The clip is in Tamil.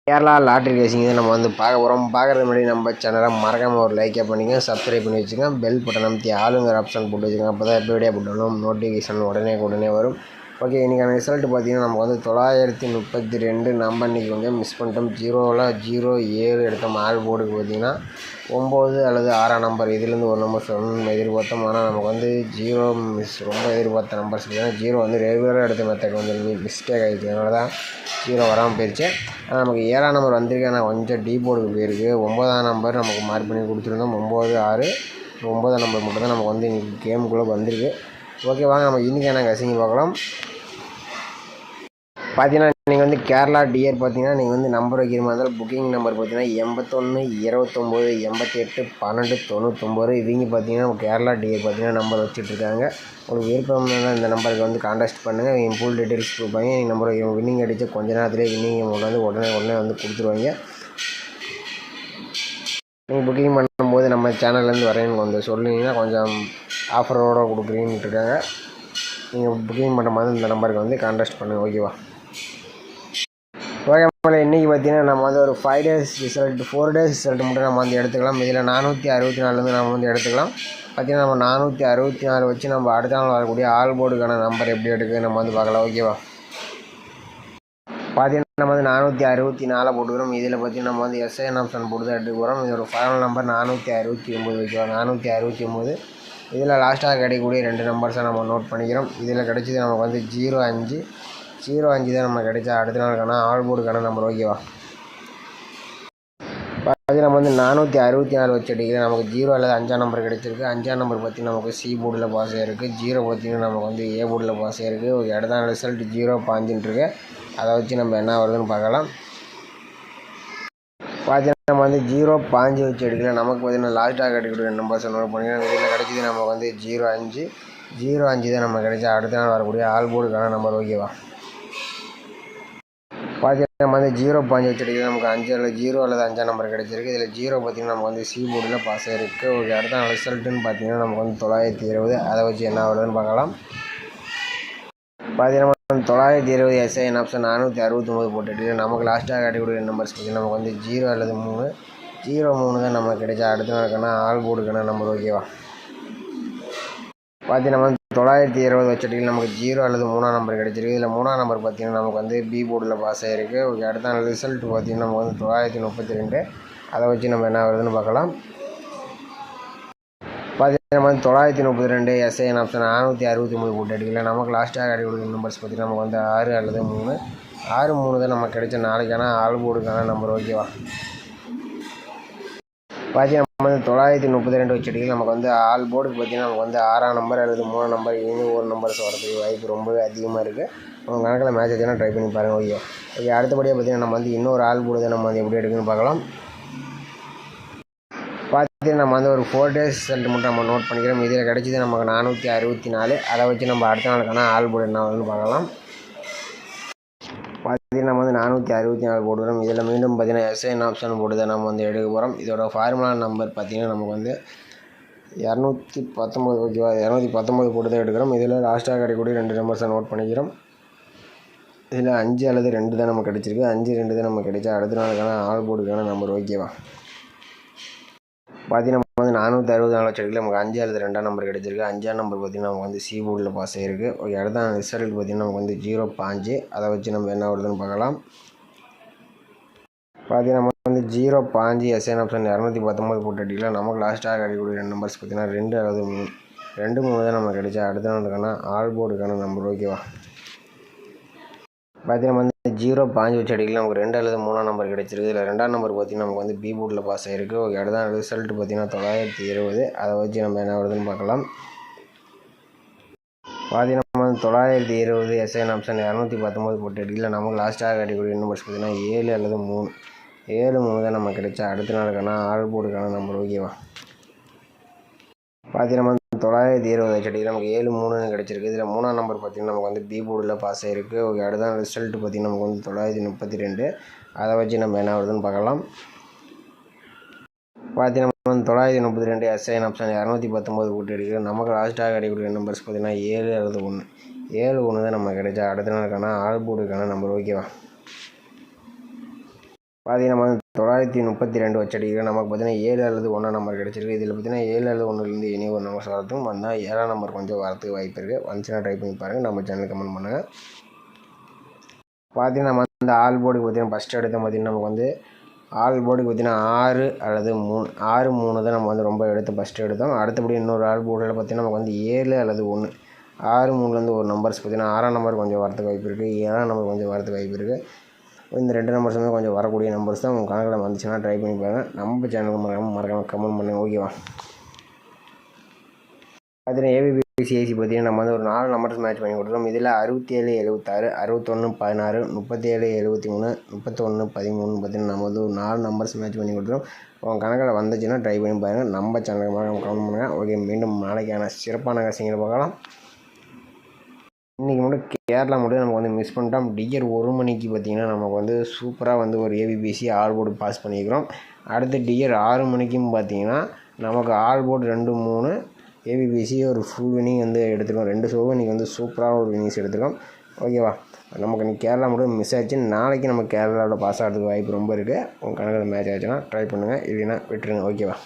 கேரளா லாட்ரி ரேசிங் நம்ம வந்து பார்க்க போகிறோம். பார்க்குறது முன்னாடி நம்ம சேனலை மறக்காமல் ஒரு லைக்கை பண்ணிங்க, சப்ஸ்கிரைப் பண்ணி வச்சுங்க, பெல் பட்டன் அமைத்தி ஆளுங்கிற ஆப்ஷன் போட்டு வச்சுங்க. அப்போ தான் எப்போ வீடியோ போட்டாலும் நோட்டிஃபிகேஷன் உடனே வரும். ஓகே, இன்றைக்கான ரிசல்ட் பார்த்தீங்கன்னா நமக்கு வந்து 932 நம்பர் இன்றைக்கி கொஞ்சம் மிஸ் பண்ணிட்டோம். 0-0-7 எடுத்தோம். ஆல் போர்டுக்கு பார்த்தீங்கன்னா 9 அல்லது 6ஆம் நம்பர் இதுலேருந்து ஒரு நம்பர் சொல்லணும்னு எதிர்பார்த்தோம். ஆனால் நமக்கு வந்து 0 மிஸ், ரொம்ப எதிர்பார்த்த நம்பர்ஸ் பார்த்தீங்கன்னா 0 வந்து ரெகுலராக எடுத்த மெத்தட் வந்து மிஸ்டேக் ஆகிடுச்சு. அதனால தான் 0 வராமல் போயிடுச்சு. ஆனால் நமக்கு 7ஆம் நம்பர் வந்திருக்கு. ஆனால் கொஞ்சம் டீ போர்டுக்கு போயிருக்கு. 9ஆம் நம்பர் நமக்கு மார்க் பண்ணி கொடுத்துருந்தோம். 9-6 9ஆம் நம்பர் மட்டும் தான் நமக்கு வந்து இன்றைக்கி கேமுக்குள்ளே வந்திருக்கு. ஓகே, வாங்க நம்ம இன்றைக்கான கசிங்க பார்க்கலாம். பார்த்தீங்கன்னா நீங்கள் வந்து கேரளா டியர் பார்த்தீங்கன்னா நீங்கள் வந்து நம்பர் வைக்கிற மாதிரி இருந்தாலும் புக்கிங் நம்பர் பார்த்தீங்கன்னா 81 29 88 12 99. இவங்க பார்த்தீங்கன்னா கேரளா டியர் பார்த்தீங்கன்னா நம்பர் வச்சுட்ருக்காங்க. உங்களுக்கு விருப்பம் இந்த நம்பருக்கு வந்து கான்டாக்ட் பண்ணுங்கள். இவங்க ஃபுல் டீட்டெயில்ஸ் கொடுப்பாங்க. நீங்கள் நம்பர் வின்னிங் அடித்து கொஞ்ச நேரத்துலேயே வின்னிங் அமௌண்ட் வந்து உடனே வந்து கொடுத்துருவாங்க. நீங்கள் புக்கிங் பண்ணும்போது நம்ம சேனல்லேருந்து வரேன்னு கொஞ்சம் சொன்னீங்கன்னா கொஞ்சம் ஆஃபரோடு கொடுக்குறீன்னு இருக்காங்க. நீங்கள் புக்கிங் பண்ணுற மாதிரி இந்த நம்பருக்கு வந்து கான்டாக்ட் பண்ணுங்கள். ஓகேவா? ஓகே, இன்றைக்கி பார்த்தீங்கன்னா நம்ம வந்து ஒரு 5 days ரிசல்ட் 4 days ரிசல்ட் மட்டும் நம்ம வந்து எடுத்துக்கலாம். இதில் 464 நம்ம வந்து எடுத்துக்கலாம். பார்த்தீங்கன்னா நம்ம 464 வச்சு நம்ம அடுத்த நாள் வரக்கூடிய ஆல் போர்டுக்கான நம்பர் எப்படி எடுக்குது நம்ம வந்து பார்க்கலாம். ஓகேவா? பார்த்தீங்கன்னா நம்ம வந்து 464 போட்டுக்கிறோம். இதில் பார்த்தீங்கன்னா நம்ம வந்து எஸ்ஐஎன் ஆப்ஷன் போட்டு தான் எடுத்துக்க போகிறோம். இதோட ஃபைனல் நம்பர் 469 வைக்கிறோம். 469 இதில் லாஸ்ட்டாக கிடைக்கக்கூடிய 2 நம்பர்ஸை நம்ம நோட் பண்ணிக்கிறோம். இதில் கிடைச்சது நமக்கு வந்து 05 தான் நம்ம கிடைச்சா அடுத்த நாளுக்கான ஆல் போர்டுக்கான நம்பர். ஓகேவா? அது நம்ம வந்து 464 வச்சு அடிக்கிறோம். நமக்கு 0 அல்லது 5ஆம் நம்பர் கிடைச்சிருக்கு. 5ஆம் நம்பர் பார்த்தீங்கன்னா நமக்கு சி போர்டில் பாஸ் ஆகிருக்கு. 0 பார்த்தீங்கன்னா நமக்கு வந்து ஏ போர்டில் பாஸ் ஆகிருக்கு. ஓகே, அடுத்த ரிசல்ட் 0.5 இருக்கு. அதை வச்சு நம்ம என்ன வருதுன்னு பார்க்கலாம். பார்த்தீங்கன்னா நம்ம வந்து 0.5 வச்சு எடுக்கலாம். நமக்கு பார்த்தீங்கன்னா லாஸ்ட்டாக கிடைக்கக்கூடிய நம்பர்ஸ் நோட் பண்ணிக்கலாம். இதில் கிடைச்சது நமக்கு வந்து 05 தான் நம்ம கிடைச்சா அடுத்த நாள் வரக்கூடிய ஆல் போர்டுக்கான நம்பர். ஓகேவா? பார்த்தீங்கன்னா நம்ம வந்து 0.5 வச்சு எடுக்கிறது. நமக்கு 0 அல்லது 5ஆம் நம்பர் கிடைச்சிருக்கு. இதில் 0 பார்த்தீங்கன்னா நமக்கு வந்து சி போர்டில் பாஸ் ஆகிருக்கு. ஓகே, அடுத்த ரிசல்ட்டுன்னு பார்த்தீங்கன்னா நமக்கு வந்து 920. அதை வச்சு என்ன வருதுன்னு பார்க்கலாம். பார்த்தீங்கன்னா 920 எஸ்ஐஎன் ஆப்ஷன் 469 போட்டுட்டு நமக்கு லாஸ்ட்டாக கிடைக்கக்கூடிய நம்பர்ஸ் பார்த்தீங்கன்னா நமக்கு வந்து 0 அல்லது 3 தான் நமக்கு கிடைச்சா அடுத்த நாளுக்கான ஆல் போர்டுக்கான நம்பர். ஓகேவா? பார்த்தீங்கன்னா நம்ம 920 வச்சுட்டு நமக்கு 0 அல்லது 3ஆம் நம்பர் கிடைச்சிருக்கு. இதில் 3ஆம் நம்பர் பார்த்தீங்கன்னா நமக்கு வந்து பி போர்டில் பாஸ் ஆகிருக்கு. ஓகே, அடுத்த நாள் ரிசல்ட் பார்த்தீங்கன்னா நமக்கு வந்து 932. அதை வச்சு நம்ம என்ன வருதுன்னு பார்க்கலாம். பார்த்தீங்கன்னா நம்ம 932 எஸ்ஐஎன் ஆப்ஷன் 463 போட்டு அடிக்கல. நமக்கு லாஸ்ட்டாக கிடைக்கக்கூடிய நம்பர்ஸ் பார்த்தீங்கன்னா நமக்கு வந்து 6 அல்லது 3 தான் நமக்கு கிடைச்ச நாளைக்கான ஆல் போர்டுக்கான நம்பர். ஓகேவா? பார்த்தீங்கன்னா நம்ம வந்து 932 வச்சுட்டு நமக்கு வந்து ஆல் போர்டுக்கு பார்த்தீங்கன்னா நமக்கு வந்து 6ஆம் நம்பர் அல்லது 3ஆம் நம்பர் இருந்து ஒரு நம்பர்ஸ் வரதுக்கு வாய்ப்பு ரொம்பவே அதிகமாக இருக்குது. உங்கள் கணக்கில் மேட்ச் வச்சுன்னா ட்ரை பண்ணி பாருங்கள். ஓகே, அடுத்தபடியாக பார்த்தீங்கன்னா நம்ம வந்து இன்னொரு ஆல் போர்டு தான் நம்ம வந்து எப்படி எடுக்குன்னு பார்க்கலாம். பார்த்தீங்கன்னா நம்ம வந்து ஒரு 4 days ரிசல்ட் மட்டும் நம்ம நோட் பண்ணிக்கிறோம். இதில் கிடைச்சது நமக்கு 464. அதை வச்சு நம்ம அடுத்த நாளுக்கான ஆல் போர்டு என்ன வருதுன்னு பார்க்கலாம். பார்த்தீங்கன்னா நம்ம வந்து 464 போட்டுக்கிறோம். இதில் மீண்டும் பார்த்தீங்கன்னா எஸ்ஐஎன் ஆப்ஷன் போட்டு தான் நம்ம வந்து எடுக்க போகிறோம். இதோட ஃபார்முலா நம்பர் பார்த்தீங்கன்னா நமக்கு வந்து 219. ஓகேவா? 219 போட்டு தான் எடுக்கிறோம். இதில் லாஸ்ட்டாக கிடைக்கக்கூடிய 2 நம்பர்ஸை நோட் பண்ணிக்கிறோம். இதில் 5 அல்லது 2 தான் நமக்கு கிடைச்சிருக்கு. 5-2 தான் நமக்கு கிடைச்சா அடுத்த நாளுக்கான ஆல் போர்டுக்கான நம்பர். ஓகேவா? பார்த்தீங்கன்னா நம்ம வந்து 464 வச்சுருக்கல நமக்கு 5 அல்லது 2ஆம் நம்பர் கிடைச்சிருக்கு. 5ஆம் நம்பர் பார்த்தீங்கன்னா நமக்கு வந்து சி போர்டில் பாஸ் ஆகிருக்கு. ஓகே, அடுத்த ரிசல்ட் பார்த்தீங்கன்னா நமக்கு வந்து 0.5. அதை வச்சு நம்ம என்ன வருதுன்னு பார்க்கலாம். பார்த்தீங்கன்னா நம்ம வந்து 0.5 எஸ்ஐஎன் ஆப்ஷன் 219 போட்டு அடிக்கலாம். நமக்கு லாஸ்ட்டாக கிடைக்கக்கூடிய 2 நம்பர்ஸ் பார்த்தீங்கன்னா 2 அல்லது 3 தான் நமக்கு கிடைச்சா அடுத்த நாளுக்கான ஆல் போர்டுக்கான நம்பர். ஓகேவா? பார்த்தீங்கன்னா நம்ம வந்து 0.5 வச்சு அடிக்கலாம். நமக்கு 2 அல்லது 3ஆம் நம்பர் கிடைச்சிருக்கு. இதில் 2ஆம் நம்பர் பார்த்தீங்கன்னா நமக்கு வந்து பி போர்டில் பாஸ் ஆகிருக்கு. ஓகே, அடுத்த ரிசல்ட் பார்த்தீங்கன்னா 920. அதை வச்சு நம்ம என்ன வருதுன்னு பார்க்கலாம். பார்த்தீங்கன்னா நம்ம வந்து 920 எஸ்ஐஎன் ஆப்ஷன் 219 போட்டு அடிக்கலாம். நமக்கு லாஸ்ட்டாக கிடைக்கக்கூடிய நம்பர்ஸ் பார்த்தீங்கன்னா 7 அல்லது 3 தான் நமக்கு கிடைச்சா அடுத்த நாளுக்கான ஆல் போர்டுக்கான நம்பர். ஓகேவா? பார்த்தீங்கன்னா நம்ம 920 வச்சு நமக்கு 7-3 கிடைச்சிருக்கு. இதில் 3ஆம் நம்பர் பார்த்தீங்கன்னா நமக்கு வந்து பி போர்டில் பாஸ் ஆகிருக்கு. ஓகே, அடுத்த ரிசல்ட் பார்த்தீங்கன்னா நமக்கு வந்து 932. அதை வச்சு நம்ம என்ன வருதுன்னு பார்க்கலாம். பார்த்தீங்கன்னா நம்ம வந்து 932 எஸ்ஐஎன் ஆப்ஷன் 219 போட்டு எடுக்கிறோம். நமக்கு லாஸ்ட்டாக கிடைக்கக்கூடிய நம்பர்ஸ் பார்த்தீங்கன்னா 7 அல்லது 1 தான் நம்ம கிடைச்சா அடுத்த நாளுக்கான ஆல் போர்டுக்கான நம்பர். ஓகேவா? பார்த்தீங்கன்னா நம்ம வந்து 932 வச்சு அடிக்கிறோம். நமக்கு பார்த்தீங்கன்னா 7 அல்லது 1 நம்பர் கிடச்சிருக்கு. இதில் பார்த்தீங்கன்னா 7 அல்லது 1லேருந்து இனி ஒரு நம்பர் வரதுக்கும் வந்தால் 7ஆம் நம்பர் கொஞ்சம் வரதுக்கு வாய்ப்பு இருக்குது. வந்துச்சுன்னா ட்ரை பண்ணி பாருங்கள். நம்ம சேனல் கமெண்ட் பண்ணுங்கள். பார்த்தீங்கன்னா நம்ம வந்து ஆல் போர்டுக்கு பார்த்தீங்கன்னா ஃபஸ்ட்டு எடுத்த பார்த்தீங்கன்னா நமக்கு வந்து ஆல் போர்டுக்கு பார்த்தீங்கன்னா 6 அல்லது 3 6 3 தான் நம்ம வந்து ரொம்ப ஃபஸ்ட்டு எடுத்தோம். அடுத்தபடி இன்னொரு ஆல் போர்டில் பார்த்தீங்கன்னா நமக்கு வந்து 7 அல்லது 1 6 3லேருந்து ஒரு நம்பர்ஸ் பார்த்தீங்கன்னா 6ஆம் நம்பர் கொஞ்சம் வரதுக்கு வாய்ப்பு இருக்குது. 7ஆம் நம்பர் கொஞ்சம் வரதுக்கு வாய்ப்பு இருக்குது. இந்த 2 நம்பர்ஸுமே கொஞ்சம் வரக்கூடிய நம்பர்ஸ் தான். உங்கள் கணக்கில் வந்துச்சுன்னா ட்ரை பண்ணி பாருங்கள். நம்ம சேனலுக்கு மறக்காமல் கமெண்ட் பண்ணுங்கள். ஓகேவா? பார்த்தீங்கன்னா ஏபிபிசிஐசி பார்த்தீங்கன்னா நம்ம வந்து ஒரு 4 நம்பர்ஸ் மேட்ச் பண்ணி கொடுத்துருவோம். இதில் 67 76 61 16 37 73 31 13 பார்த்தீங்கன்னா நம்ம வந்து ஒரு 4 நம்பர்ஸ் மேட்ச் பண்ணி கொடுத்துருவோம். உங்கள் கணக்கில் வந்துச்சுன்னா ட்ரை பண்ணி பாருங்கள். நம்ம சேனலுக்கு மறக்காமல் கமெண்ட் பண்ணுங்கள். ஓகே, மீண்டும் நாளைக்கான சிறப்பான கசிங்களை பார்க்கலாம். இன்றைக்கி மட்டும் கேரளா மட்டும் நமக்கு வந்து மிஸ் பண்ணிட்டோம். டியர் 1 மணிக்கு பார்த்திங்கன்னா நமக்கு வந்து சூப்பராக வந்து ஒரு ஏபிபிசி ஆல் போர்டு பாஸ் பண்ணிக்கிறோம். அடுத்து டியர் 6 மணிக்கும் பார்த்திங்கன்னா நமக்கு ஆல் போர்டு 2 3 ஏபிபிசி ஒரு ஃபுல் வினிங் வந்து எடுத்துருக்கோம். 2 ஷோவும் இன்றைக்கி வந்து சூப்பராக ஒரு வினிங்ஸ் எடுத்துருக்கோம். ஓகேவா? நமக்கு இன்றைக்கி கேரளா மட்டும் மிஸ் ஆச்சு. நாளைக்கு நம்ம கேரளாவில் பாஸ் ஆகிறதுக்கு வாய்ப்பு ரொம்ப இருக்குது. உங்கள் கணக்கில் மேட்ச் ஆச்சுன்னா ட்ரை பண்ணுங்கள், இல்லைன்னா விட்டுருங்க. ஓகேவா?